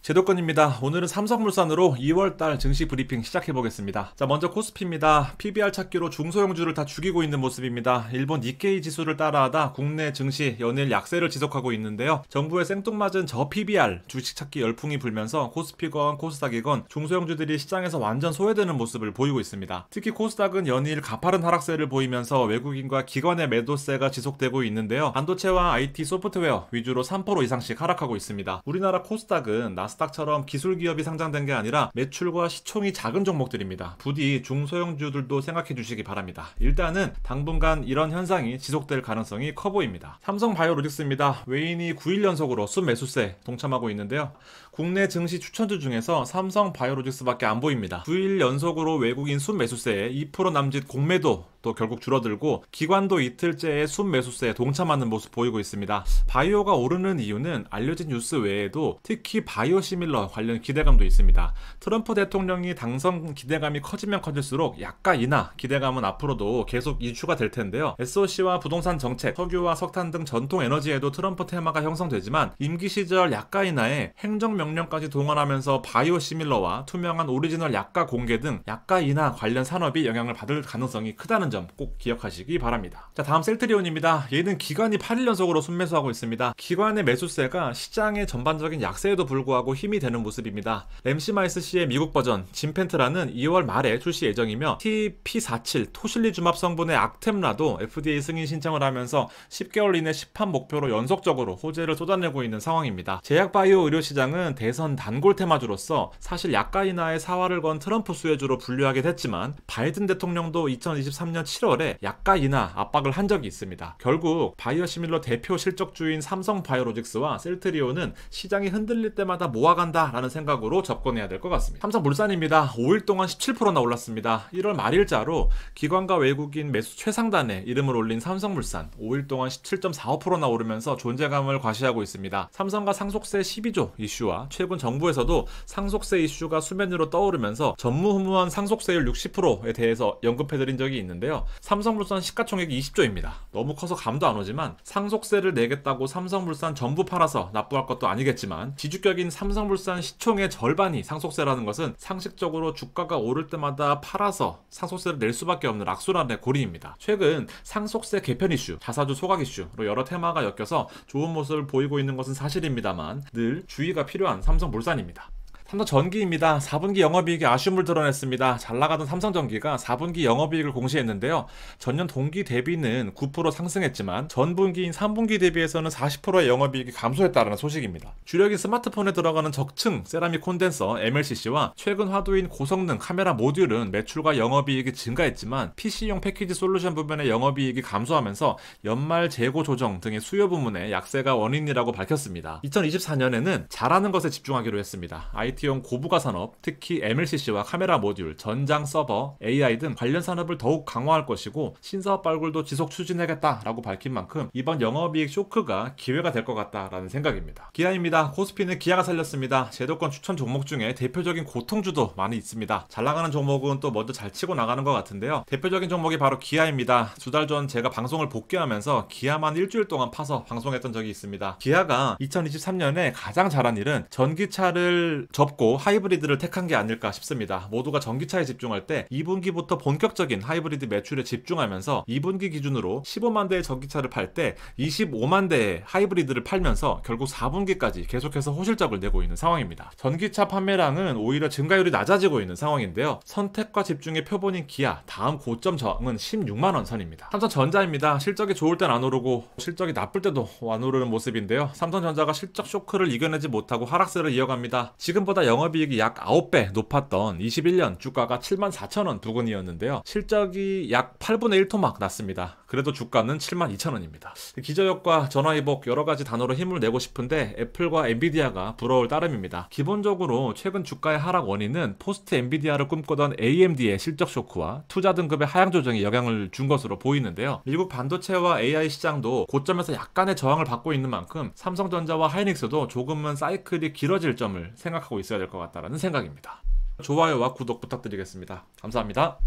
제도권입니다. 오늘은 삼성물산으로 2월달 증시 브리핑 시작해보겠습니다. 자, 먼저 코스피입니다. PBR 찾기로 중소형주를 다 죽이고 있는 모습입니다. 일본 니케이 지수를 따라하다 국내 증시 연일 약세를 지속하고 있는데요. 정부의 생뚱맞은 저 PBR 주식 찾기 열풍이 불면서 코스피건 코스닥이건 중소형주들이 시장에서 완전 소외되는 모습을 보이고 있습니다. 특히 코스닥은 연일 가파른 하락세를 보이면서 외국인과 기관의 매도세가 지속되고 있는데요. 반도체와 IT 소프트웨어 위주로 3% 이상씩 하락하고 있습니다. 우리나라 코스닥은 나스닥처럼 기술 기업이 상장된 게 아니라 매출과 시총이 작은 종목들입니다. 부디 중소형주들도 생각해 주시기 바랍니다. 일단은 당분간 이런 현상이 지속될 가능성이 커 보입니다. 삼성바이오로직스입니다. 외인이 9일 연속으로 순매수세 동참하고 있는데요. 국내 증시 추천주 중에서 삼성바이오로직스밖에 안 보입니다. 9일 연속으로 외국인 순매수세에 2% 남짓 공매도 또 결국 줄어들고 기관도 이틀째의 순매수세에 동참하는 모습 보이고 있습니다. 바이오가 오르는 이유는 알려진 뉴스 외에도 특히 바이오시밀러 관련 기대감도 있습니다. 트럼프 대통령이 당선 기대감이 커지면 커질수록 약가이나 기대감은 앞으로도 계속 이슈가 될 텐데요. SOC와 부동산 정책, 석유와 석탄 등 전통 에너지에도 트럼프 테마가 형성되지만 임기 시절 약가이나에 행정명령까지 동원하면서 바이오시밀러와 투명한 오리지널 약가 공개 등 약가이나 관련 산업이 영향을 받을 가능성이 크다는 점 꼭 기억하시기 바랍니다. 자, 다음 셀트리온입니다. 얘는 기관이 8일 연속으로 순매수하고 있습니다. 기관의 매수세가 시장의 전반적인 약세에도 불구하고 힘이 되는 모습입니다. 램시마이스C의 미국 버전 진펜트라는 2월 말에 출시 예정이며 TP47 토실리주맙 성분의 악템라도 FDA 승인 신청을 하면서 10개월 이내 시판 목표로 연속적으로 호재를 쏟아내고 있는 상황입니다. 제약바이오 의료시장은 대선 단골 테마주로서 사실 약가이나의 사활을 건 트럼프 수혜주로 분류하게 됐지만 바이든 대통령도 2023년 7월에 약가이나 압박을 한 적이 있습니다. 결국 바이오시밀러 대표 실적주인 삼성바이오로직스와 셀트리온은 시장이 흔들릴 때마다 모아간다라는 생각으로 접근해야 될 것 같습니다. 삼성물산입니다. 5일 동안 17%나 올랐습니다. 1월 말일자로 기관과 외국인 매수 최상단에 이름을 올린 삼성물산 5일 동안 17.45%나 오르면서 존재감을 과시하고 있습니다. 삼성과 상속세 12조 이슈와 최근 정부에서도 상속세 이슈가 수면 위로 떠오르면서 전무후무한 상속세율 60%에 대해서 언급해드린 적이 있는데요. 삼성물산 시가총액이 20조입니다. 너무 커서 감도 안 오지만 상속세를 내겠다고 삼성물산 전부 팔아서 납부할 것도 아니겠지만 지주격인 삼성물산 시총의 절반이 상속세라는 것은 상식적으로 주가가 오를 때마다 팔아서 상속세를 낼 수밖에 없는 악순환의 고리입니다. 최근 상속세 개편 이슈, 자사주 소각 이슈로 여러 테마가 엮여서 좋은 모습을 보이고 있는 것은 사실입니다만 늘 주의가 필요한 삼성물산입니다. 삼성전기입니다. 4분기 영업이익이 아쉬움을 드러냈습니다. 잘나가던 삼성전기가 4분기 영업이익을 공시했는데요. 전년 동기 대비는 9% 상승했지만 전분기인 3분기 대비해서는 40%의 영업이익이 감소했다는 소식입니다. 주력인 스마트폰에 들어가는 적층 세라믹 콘덴서 MLCC와 최근 화두인 고성능 카메라 모듈은 매출과 영업이익이 증가했지만 PC용 패키지 솔루션 부분의 영업이익이 감소하면서 연말 재고 조정 등의 수요 부문의 약세가 원인이라고 밝혔습니다. 2024년에는 잘하는 것에 집중하기로 했습니다. IT용 고부가 산업, 특히 MLCC와 카메라 모듈, 전장 서버, AI 등 관련 산업을 더욱 강화할 것이고 신사업 발굴도 지속 추진하겠다라고 밝힌 만큼 이번 영업이익 쇼크가 기회가 될 것 같다라는 생각입니다. 기아입니다. 코스피는 기아가 살렸습니다. 제도권 추천 종목 중에 대표적인 고통주도 많이 있습니다. 잘 나가는 종목은 또 먼저 잘 치고 나가는 것 같은데요. 대표적인 종목이 바로 기아입니다. 두 달 전 제가 방송을 복귀하면서 기아만 일주일 동안 파서 방송했던 적이 있습니다. 기아가 2023년에 가장 잘한 일은 전기차를 접고 하이브리드를 택한 게 아닐까 싶습니다. 모두가 전기차에 집중할 때 2분기부터 본격적인 하이브리드 매출에 집중하면서 2분기 기준으로 15만 대의 전기차를 팔 때 25만 대의 하이브리드를 팔면서 결국 4분기까지 계속해서 호실적을 내고 있는 상황입니다. 전기차 판매량은 오히려 증가율이 낮아지고 있는 상황인데요. 선택과 집중의 표본인 기아, 다음 고점 저항은 16만원 선입니다. 삼성전자입니다. 실적이 좋을 땐 안 오르고 실적이 나쁠 때도 안 오르는 모습인데요. 삼성전자가 실적 쇼크를 이겨내지 못하고 하락세를 이어갑니다. 지금보다 영업이익이 약 9배 높았던 21년 주가가 74,000원 부근이었는데요. 실적이 약 8분의 1 토막 났습니다. 그래도 주가는 72,000원입니다. 기저효과, 전화위복 여러가지 단어로 힘을 내고 싶은데 애플과 엔비디아가 부러울 따름입니다. 기본적으로 최근 주가의 하락 원인은 포스트 엔비디아를 꿈꾸던 AMD의 실적 쇼크와 투자 등급의 하향 조정이 영향을 준 것으로 보이는데요. 미국 반도체와 AI 시장도 고점에서 약간의 저항을 받고 있는 만큼 삼성전자와 하이닉스도 조금은 사이클이 길어질 점을 생각하고 있어야 될 것 같다는 생각입니다. 좋아요와 구독 부탁드리겠습니다. 감사합니다.